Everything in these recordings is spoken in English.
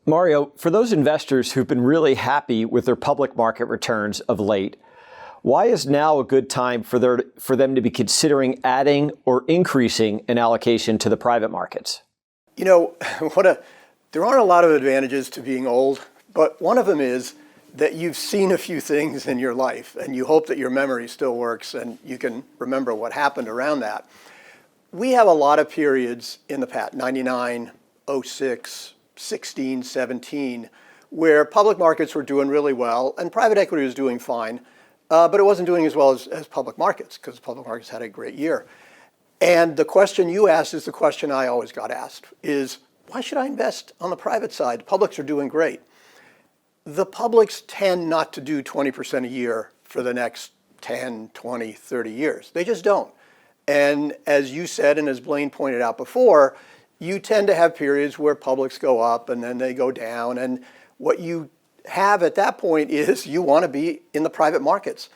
Mario, for those investors who've been really happy with their public market returns of late, why is now a good time for them to be considering adding or increasing an allocation to the private markets? You know, there aren't a lot of advantages to being old, but one of them is that you've seen a few things in your life and you hope that your memory still works and you can remember what happened around that. We have a lot of periods in the past, 99, 06, 16, 17, where public markets were doing really well and private equity was doing fine, but it wasn't doing as well as public markets because public markets had a great year. And the question you asked is the question I always got asked, is why should I invest on the private side? The publics are doing great. The publics tend not to do 20% a year for the next 10, 20, 30 years. They just don't. And as you said, and as Blaine pointed out before, you tend to have periods where publics go up and then they go down. And what you have at that point is you want to be in the private markets.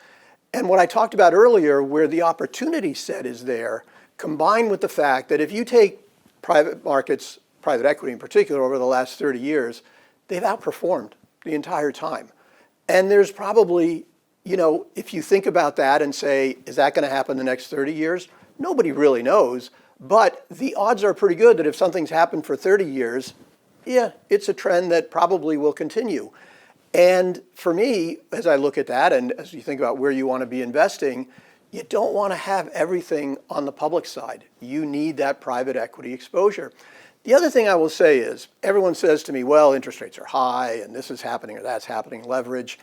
And what I talked about earlier, where the opportunity set is there, combined with the fact that if you take private markets, private equity in particular, over the last 30 years, they've outperformed the entire time. And there's probably, if you think about that and say, is that going to happen the next 30 years? Nobody really knows. But the odds are pretty good that if something's happened for 30 years, yeah, it's a trend that probably will continue. And for me, as I look at that, and as you think about where you want to be investing, you don't want to have everything on the public side. You need that private equity exposure. The other thing I will say is, everyone says to me, well, interest rates are high, and this is happening or that's happening, leverage.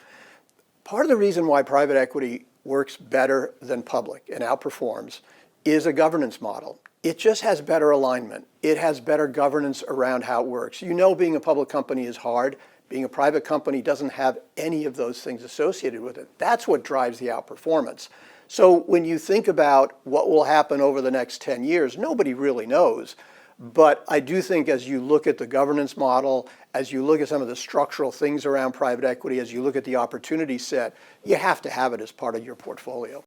Part of the reason why private equity works better than public and outperforms is a governance model. It just has better alignment. It has better governance around how it works. Being a public company is hard. Being a private company doesn't have any of those things associated with it. That's what drives the outperformance. So when you think about what will happen over the next 10 years, nobody really knows. But I do think as you look at the governance model, as you look at some of the structural things around private equity, as you look at the opportunity set, you have to have it as part of your portfolio.